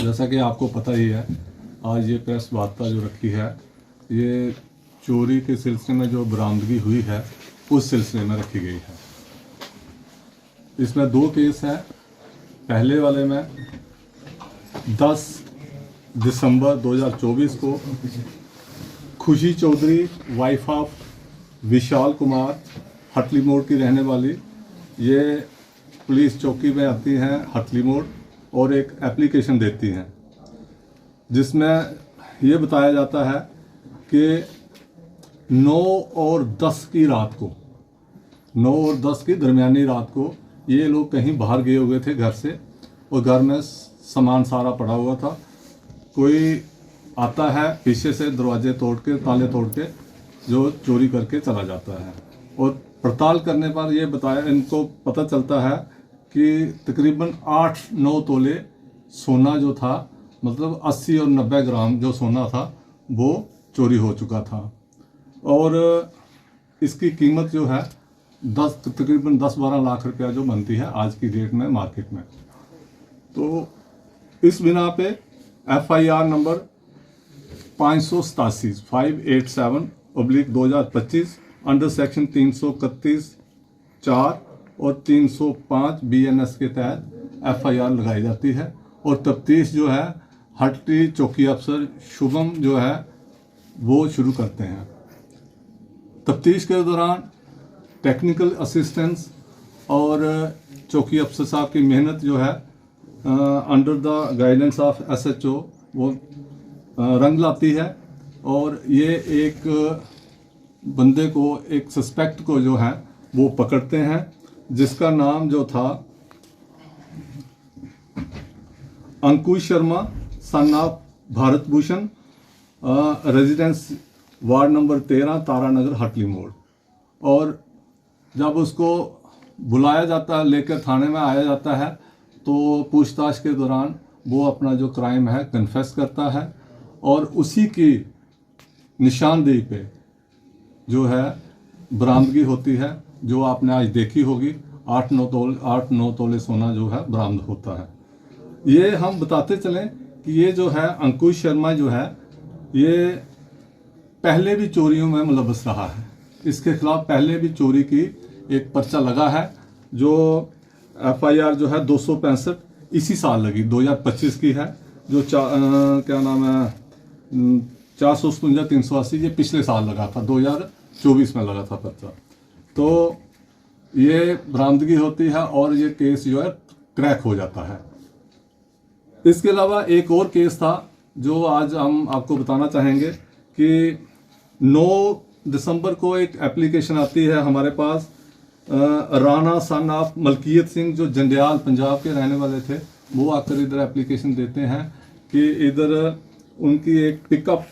जैसा कि आपको पता ही है, आज ये प्रेस वार्ता जो रखी है, ये चोरी के सिलसिले में जो बरामदगी हुई है उस सिलसिले में रखी गई है। इसमें 2 केस हैं। पहले वाले में 10 दिसंबर 2024 को खुशी चौधरी, वाइफ ऑफ विशाल कुमार, हटली मोड़ की रहने वाली, ये पुलिस चौकी में आती हैं हटली मोड़ और एक एप्लीकेशन देती हैं जिसमें ये बताया जाता है कि 9 और 10 की रात को, 9 और 10 की दरमियानी रात को ये लोग कहीं बाहर गए हुए थे घर से और घर में सामान सारा पड़ा हुआ था। कोई आता है पीछे से दरवाजे तोड़ के, ताले तोड़ के जो चोरी करके चला जाता है। और पड़ताल करने पर ये बताया, इनको पता चलता है कि तकरीबन 8-9 तोले सोना जो था, मतलब 80 और 90 ग्राम जो सोना था वो चोरी हो चुका था। और इसकी कीमत जो है तकरीबन 10-12 लाख रुपया जो बनती है आज की डेट में मार्केट में। तो इस बिना पे FIR नंबर 587/2025 अंडर सेक्शन 331(4) और 305 BNS के तहत FIR लगाई जाती है। और तफ्तीश जो है हटली चौकी अफसर शुभम जो है वो शुरू करते हैं। तफ्तीश के दौरान टेक्निकल असिस्टेंस और चौकी अफसर साहब की मेहनत जो है under the guidance of SHO वो रंग लाती है। और ये एक बंदे को, एक सस्पेक्ट को जो है वो पकड़ते हैं जिसका नाम जो था Ankush Sharma son of Bharat Bhushan, residence ward number 13 Taranagar Hatli मोड़। और जब उसको बुलाया जाता है, लेकर थाने में आया जाता है, तो पूछताछ के दौरान वो अपना जो क्राइम है कन्फेस करता है। और उसी की निशानदेही पे जो है बरामदगी होती है, जो आपने आज देखी होगी। 8-9 तोले सोना जो है बरामद होता है। ये हम बताते चलें कि ये जो है अंकुश शर्मा जो है ये पहले भी चोरियों में मुलव्वस रहा है। इसके खिलाफ पहले भी चोरी की एक पर्चा लगा है, जो FIR जो है 265 इसी साल लगी, 2025 की है। जो क्या नाम है 457-380 ये पिछले साल लगा था, 2024 में लगा था पर्चा। तो ये बरामदगी होती है और ये केस जो है क्रैक हो जाता है। इसके अलावा एक और केस था जो आज हम आपको बताना चाहेंगे कि 9 दिसंबर को एक एप्लीकेशन आती है हमारे पास। राणा सन ऑफ मलकीत सिंह जो जंडियाल पंजाब के रहने वाले थे, वो आकर इधर एप्लीकेशन देते हैं कि इधर उनकी एक पिकअप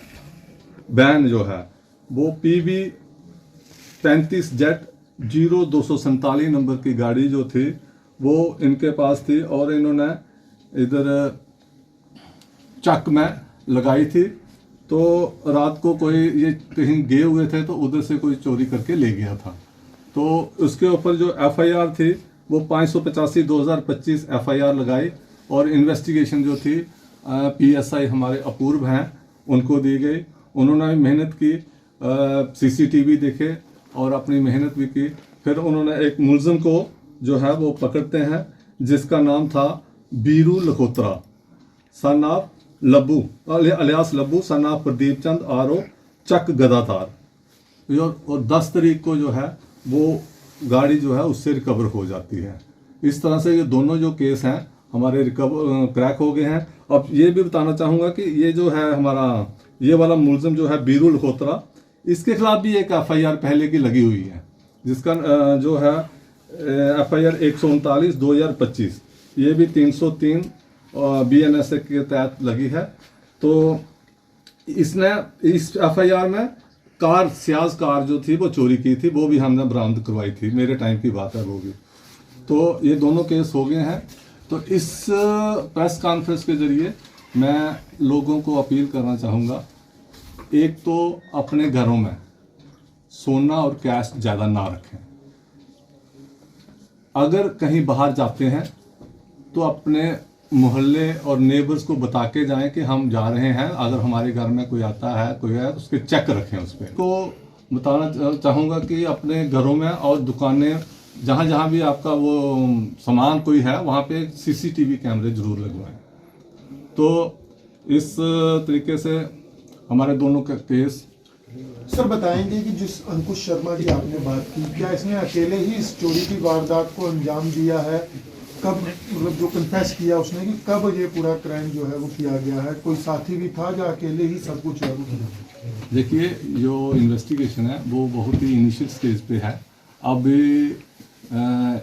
वैन जो है वो PV 35Z0247 नंबर की गाड़ी जो थी वो इनके पास थी और इन्होंने इधर चक में लगाई थी। तो रात को कोई ये कहीं गए हुए थे तो उधर से कोई चोरी करके ले गया था। तो उसके ऊपर जो FIR थी वो 585/2025 FIR लगाई और इन्वेस्टिगेशन जो थी PSI हमारे अपूर्व हैं उनको दी गई। उन्होंने मेहनत की, CCTV देखे और अपनी मेहनत भी की। फिर उन्होंने एक मुलजिम को जो है वो पकड़ते हैं जिसका नाम था Biru Lakhotra son of Labbu alias Labbu son of Pradeep Chand RO चक गदातार। और 10 तारीख को जो है वो गाड़ी जो है उससे रिकवर हो जाती है। इस तरह से ये दोनों जो केस हैं हमारे क्रैक हो गए हैं। अब ये भी बताना चाहूँगा कि ये जो है हमारा ये वाला मुलजिम जो है बीरू लखोत्रा, इसके खिलाफ भी एक FIR पहले की लगी हुई है जिसका जो है FIR 139/2025, ये भी 303 BNS के तहत लगी है। तो इसने इस FIR में कार, सियाज कार जो थी वो चोरी की थी, वो भी हमने बरामद करवाई थी, मेरे टाइम की बात है वो भी। तो ये दोनों केस हो गए हैं। तो इस प्रेस कॉन्फ्रेंस के ज़रिए मैं लोगों को अपील करना चाहूँगा, एक तो अपने घरों में सोना और कैश ज़्यादा ना रखें। अगर कहीं बाहर जाते हैं तो अपने मोहल्ले और नेबर्स को बता के जाएं कि हम जा रहे हैं। अगर हमारे घर में कोई आता है कोई है उसके चेक रखें उस पर। तो बताना चाहूँगा कि अपने घरों में और दुकानें जहाँ जहाँ भी आपका वो सामान कोई है वहाँ पे CCTV कैमरे जरूर लगवाएं। तो इस तरीके से हमारे दोनों का केस। सर बताएंगे कि जिस अंकुश शर्मा की आपने बात की, क्या इसने अकेले ही इस चोरी की वारदात को अंजाम दिया है? कब, मतलब जो कन्फेस किया उसने, कि कब ये पूरा क्राइम जो है वो किया गया है? कोई साथी भी था या अकेले ही सब कुछ है वो किया? देखिए, जो इन्वेस्टिगेशन है वो बहुत ही इनिशियल स्टेज पे है। अभी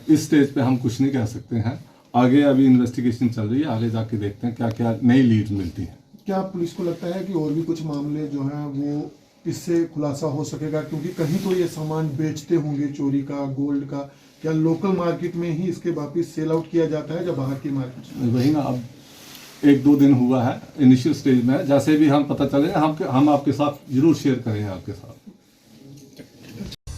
इस स्टेज पे हम कुछ नहीं कह सकते हैं। आगे अभी इन्वेस्टिगेशन चल रही है, आगे जाके देखते हैं क्या क्या नई लीड्स मिलती हैं। क्या पुलिस को लगता है कि और भी कुछ मामले जो हैं वो इससे खुलासा हो सकेगा? क्योंकि कहीं तो ये सामान बेचते होंगे चोरी का, गोल्ड का, या लोकल मार्केट में ही इसके वापिस सेल आउट किया जाता है या बाहर की मार्केट में? वही ना, अब 1-2 दिन हुआ है, इनिशियल स्टेज में। जैसे भी हम पता चले हम आपके साथ जरूर शेयर करेंगे आपके साथ।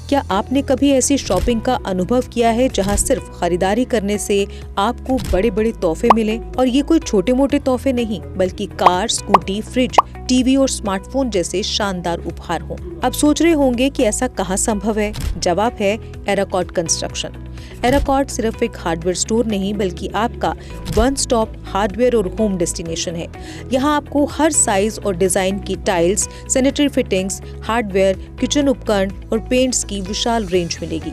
क्या आपने कभी ऐसी शॉपिंग का अनुभव किया है जहां सिर्फ खरीदारी करने से आपको बड़े बड़े तोहफे मिले? और ये कोई छोटे मोटे तोहफे नहीं, बल्कि कार, स्कूटी, फ्रिज, टीवी और स्मार्टफोन जैसे शानदार उपहार हों। अब सोच रहे होंगे कि ऐसा कहां संभव है? जवाब है एराकॉट कंस्ट्रक्शन। एराकॉट सिर्फ एक हार्डवेयर स्टोर नहीं, बल्कि आपका वन स्टॉप हार्डवेयर और होम डेस्टिनेशन है। यहाँ आपको हर साइज और डिजाइन की tiles, sanitary fittings, hardware, kitchen उपकरण और पेंट्स की विशाल रेंज मिलेगी।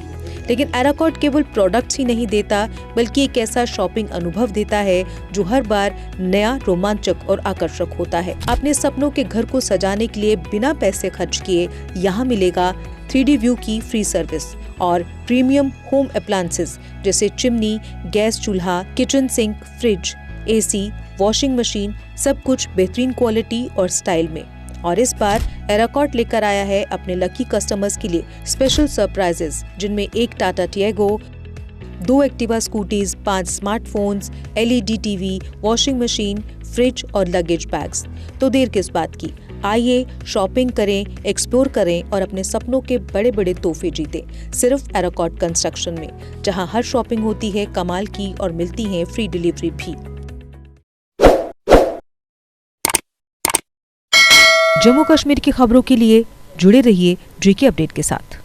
लेकिन एराकॉट केवल प्रोडक्ट्स ही नहीं देता, बल्कि एक ऐसा शॉपिंग अनुभव देता है जो हर बार नया, रोमांचक और आकर्षक होता है। अपने सपनों के घर को सजाने के लिए बिना पैसे खर्च किए यहाँ मिलेगा 3D व्यू की फ्री सर्विस और प्रीमियम होम अप्लायंसेस जैसे चिमनी, गैस चूल्हा, kitchen sink, fridge, AC, washing machine, सब कुछ बेहतरीन क्वालिटी और स्टाइल में। और इस बार एराकॉट लेकर आया है अपने लकी कस्टमर्स के लिए स्पेशल सरप्राइजेस, जिनमें एक Tata Tiago, 2 Activa scooties, 5 smartphones, LED TV, washing machine, fridge और लगेज बैग्स। तो देर किस बात की, आइए शॉपिंग करें, एक्सप्लोर करें और अपने सपनों के बड़े बड़े तोहफे जीतें, सिर्फ एराकॉट कंस्ट्रक्शन में, जहां हर शॉपिंग होती है कमाल की और मिलती है फ्री डिलीवरी भी। जम्मू कश्मीर की खबरों के लिए जुड़े रहिए GK अपडेट के साथ।